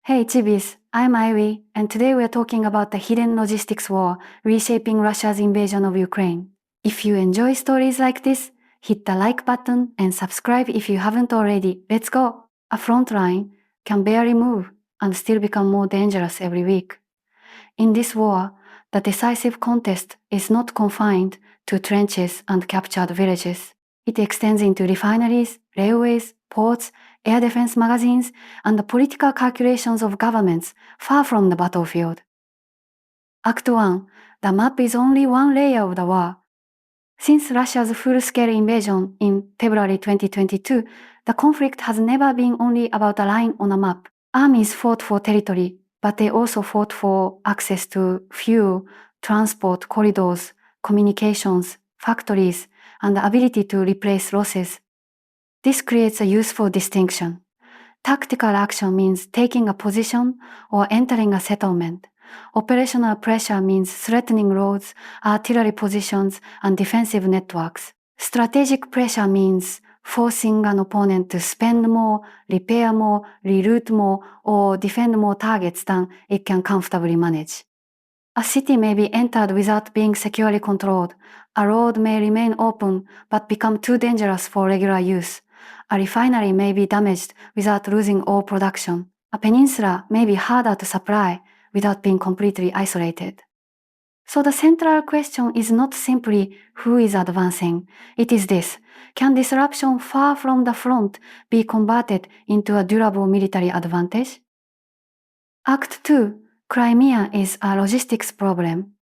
Hey Chibis, I'm Ivy, and today we are talking about the hidden logistics war reshaping Russia's invasion of Ukraine. If you enjoy stories like this, hit the like button and subscribe if you haven't already. Let's go! A front line can barely move and still become more dangerous every week. In this war, the decisive contest is not confined to trenches and captured villages. It extends into refineries, railways, ports, air defense magazines, and the political calculations of governments far from the battlefield. Act 1. The map is only one layer of the war. Since Russia's full-scale invasion in February 2022, the conflict has never been only about a line on a map. Armies fought for territory, but they also fought for access to fuel, transport corridors, communications, factories, and the ability to replace losses. This creates a useful distinction. Tactical action means taking a position or entering a settlement. Operational pressure means threatening roads, artillery positions, and defensive networks. Strategic pressure means forcing an opponent to spend more, repair more, reroute more, or defend more targets than it can comfortably manage. A city may be entered without being securely controlled. A road may remain open but become too dangerous for regular use. A refinery may be damaged without losing all production. A peninsula may be harder to supply without being completely isolated. So the central question is not simply who is advancing. It is this: can disruption far from the front be converted into a durable military advantage? Act 2. Crimea is a logistics problem.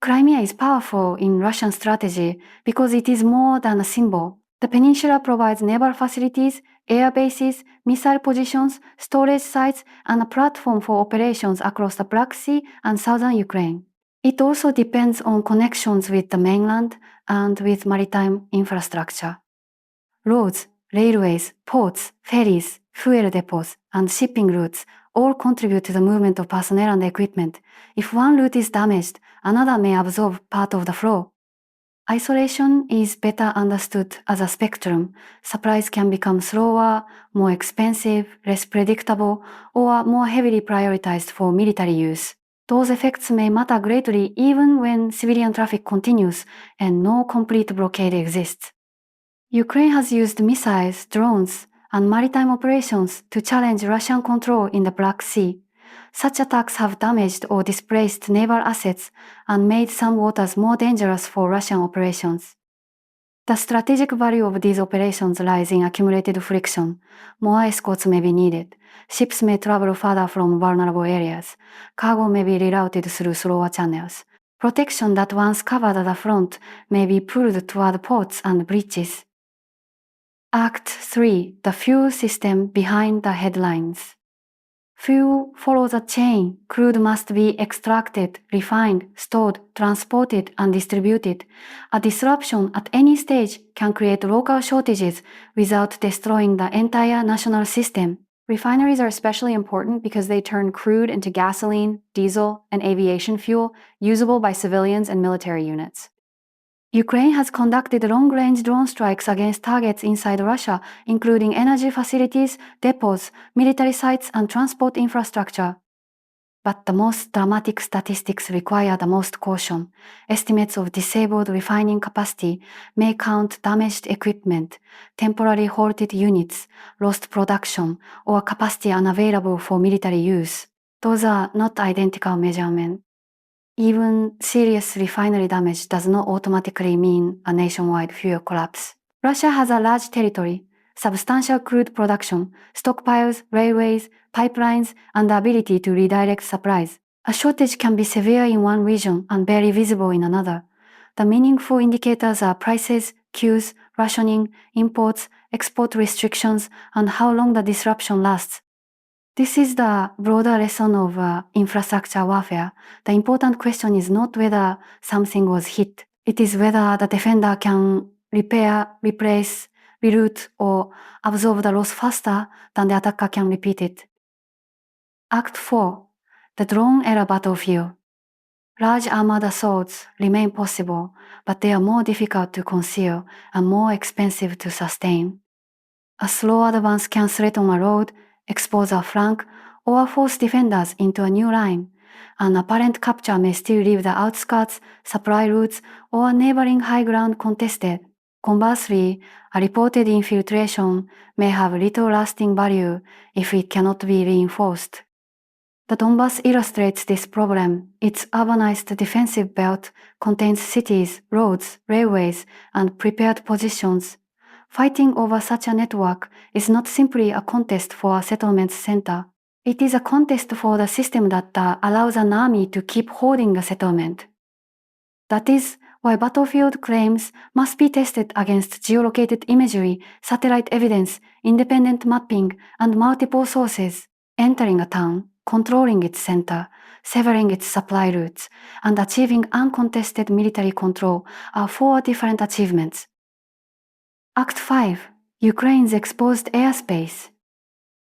Crimea is powerful in Russian strategy because it is more than a symbol. The peninsula provides naval facilities, air bases, missile positions, storage sites, and a platform for operations across the Black Sea and southern Ukraine. It also depends on connections with the mainland and with maritime infrastructure. Roads, railways, ports, ferries, fuel depots, and shipping routes all contribute to the movement of personnel and equipment. If one route is damaged, another may absorb part of the flow. Isolation is better understood as a spectrum. Supplies can become slower, more expensive, less predictable, or more heavily prioritized for military use. Those effects may matter greatly even when civilian traffic continues and no complete blockade exists. Ukraine has used missiles, drones, and maritime operations to challenge Russian control in the Black Sea. Such attacks have damaged or displaced naval assets and made some waters more dangerous for Russian operations. The strategic value of these operations lies in accumulated friction. More escorts may be needed. Ships may travel further from vulnerable areas. Cargo may be rerouted through slower channels. Protection that once covered the front may be pulled toward ports and bridges. Act 3. The fuel system behind the headlines. Fuel follows a chain. Crude must be extracted, refined, stored, transported, and distributed. A disruption at any stage can create local shortages without destroying the entire national system. Refineries are especially important because they turn crude into gasoline, diesel, and aviation fuel usable by civilians and military units. Ukraine has conducted long-range drone strikes against targets inside Russia, including energy facilities, depots, military sites, and transport infrastructure. But the most dramatic statistics require the most caution. Estimates of disabled refining capacity may count damaged equipment, temporarily halted units, lost production, or capacity unavailable for military use. Those are not identical measurements. Even serious refinery damage does not automatically mean a nationwide fuel collapse. Russia has a large territory, substantial crude production, stockpiles, railways, pipelines, and the ability to redirect supplies. A shortage can be severe in one region and barely visible in another. The meaningful indicators are prices, queues, rationing, imports, export restrictions, and how long the disruption lasts. This is the broader lesson of infrastructure warfare. The important question is not whether something was hit. It is whether the defender can repair, replace, reroute, or absorb the loss faster than the attacker can repeat it. Act 4. The drone-era battlefield. Large armored assaults remain possible, but they are more difficult to conceal and more expensive to sustain. A slow advance can threaten a road, expose a flank, or force defenders into a new line. An apparent capture may still leave the outskirts, supply routes, or neighboring high ground contested. Conversely, a reported infiltration may have little lasting value if it cannot be reinforced. The Donbas illustrates this problem. Its urbanized defensive belt contains cities, roads, railways, and prepared positions. Fighting over such a network is not simply a contest for a settlement center. It is a contest for the system that allows an army to keep holding a settlement. That is why battlefield claims must be tested against geolocated imagery, satellite evidence, independent mapping, and multiple sources. Entering a town, controlling its center, severing its supply routes, and achieving uncontested military control are 4 different achievements. Act 5. Ukraine's exposed airspace.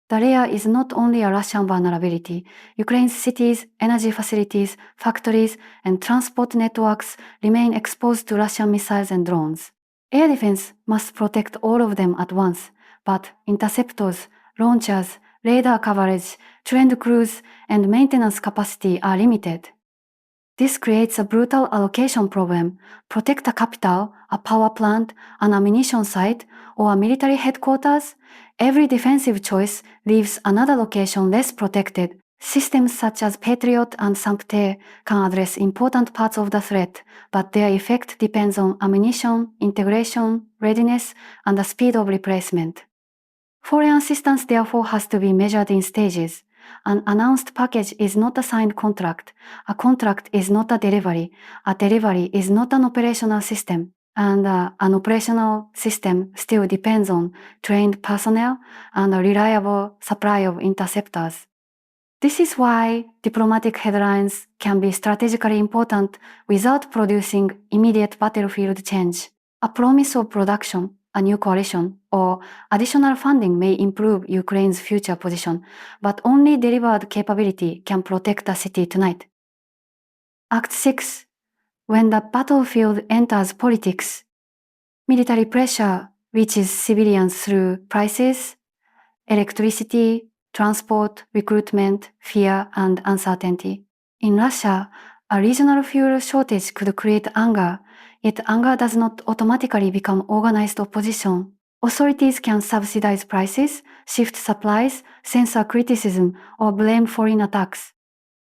The layer is not only a Russian vulnerability. Ukraine's cities, energy facilities, factories, and transport networks remain exposed to Russian missiles and drones. Air defense must protect all of them at once, but interceptors, launchers, radar coverage, trained crews, and maintenance capacity are limited. This creates a brutal allocation problem. Protect a capital, a power plant, an ammunition site, or a military headquarters. Every defensive choice leaves another location less protected. Systems such as Patriot and SAMPTE can address important parts of the threat, but their effect depends on ammunition, integration, readiness, and the speed of replacement. Foreign assistance therefore has to be measured in stages. An announced package is not a signed contract. A contract is not a delivery. A delivery is not an operational system. And an operational system still depends on trained personnel and a reliable supply of interceptors. This is why diplomatic headlines can be strategically important without producing immediate battlefield change. A promise of production, a new coalition, or additional funding may improve Ukraine's future position, but only delivered capability can protect the city tonight. Act 6. When the battlefield enters politics. Military pressure reaches civilians through prices, electricity, transport, recruitment, fear, and uncertainty. In Russia, a regional fuel shortage could create anger, yet anger does not automatically become organized opposition. Authorities can subsidize prices, shift supplies, censor criticism, or blame foreign attacks.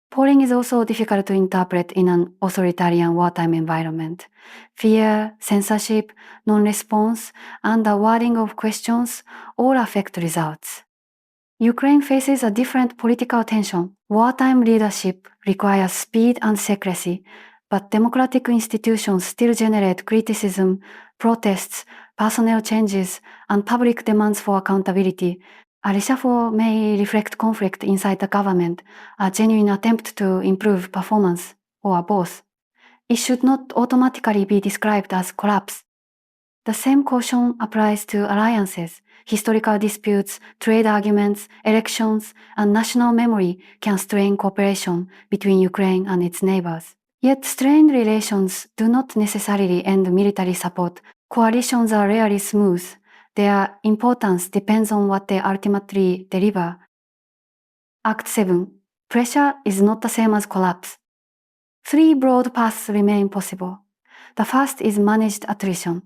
Polling is also difficult to interpret in an authoritarian wartime environment. Fear, censorship, non-response, and the wording of questions all affect results. Ukraine faces a different political tension. Wartime leadership requires speed and secrecy, but democratic institutions still generate criticism, protests, personnel changes, and public demands for accountability. A reshuffle may reflect conflict inside the government, a genuine attempt to improve performance, or both. It should not automatically be described as collapse. The same caution applies to alliances. Historical disputes, trade arguments, elections, and national memory can strain cooperation between Ukraine and its neighbors. Yet strained relations do not necessarily end military support. Coalitions are rarely smooth. Their importance depends on what they ultimately deliver. Act 7. Pressure is not the same as collapse. 3 broad paths remain possible. The first is managed attrition.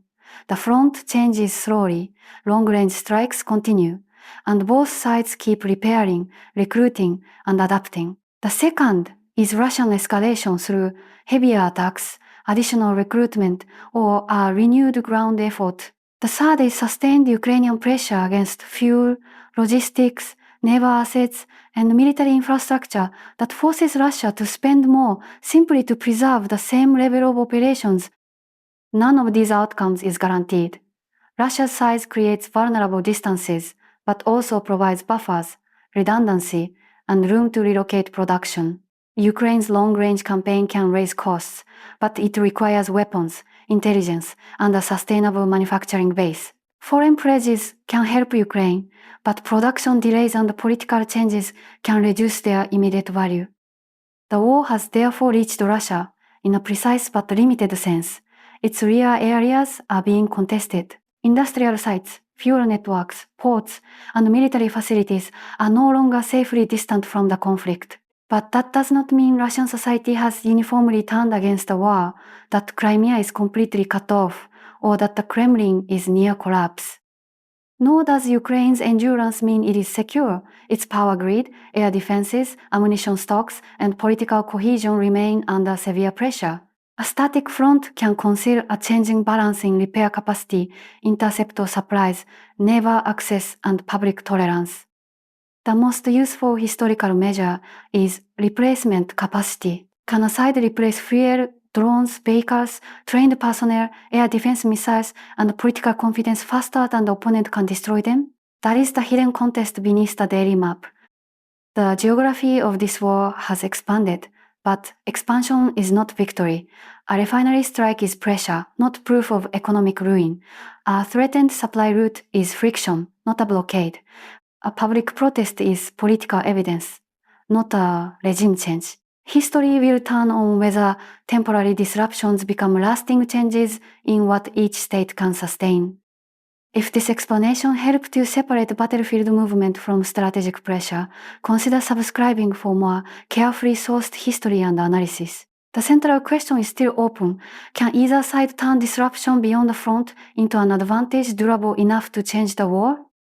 The front changes slowly, long-range strikes continue, and both sides keep repairing, recruiting, and adapting. The second is Russian escalation through heavier attacks, additional recruitment, or a renewed ground effort. The third is sustained Ukrainian pressure against fuel, logistics, naval assets, and military infrastructure that forces Russia to spend more simply to preserve the same level of operations. None of these outcomes is guaranteed. Russia's size creates vulnerable distances, but also provides buffers, redundancy, and room to relocate production. Ukraine's long-range campaign can raise costs, but it requires weapons, intelligence, and a sustainable manufacturing base. Foreign pledges can help Ukraine, but production delays and political changes can reduce their immediate value. The war has therefore reached Russia in a precise but limited sense. Its rear areas are being contested. Industrial sites, fuel networks, ports, and military facilities are no longer safely distant from the conflict. But that does not mean Russian society has uniformly turned against the war, that Crimea is completely cut off, or that the Kremlin is near collapse. Nor does Ukraine's endurance mean it is secure. Its power grid, air defenses, ammunition stocks, and political cohesion remain under severe pressure. A static front can conceal a changing balance in repair capacity, interceptor supplies, naval access, and public tolerance. The most useful historical measure is replacement capacity. Can a side replace fuel, drones, vehicles, trained personnel, air defense missiles, and political confidence faster than the opponent can destroy them? That is the hidden contest beneath the daily map. The geography of this war has expanded, but expansion is not victory. A refinery strike is pressure, not proof of economic ruin. A threatened supply route is friction, not a blockade. A public protest is political evidence, not a regime change. History will turn on whether temporary disruptions become lasting changes in what each state can sustain. If this explanation helped you separate battlefield movement from strategic pressure, consider subscribing for more carefully sourced history and analysis. The central question is still open. Can either side turn disruption beyond the front into an advantage durable enough to change the war?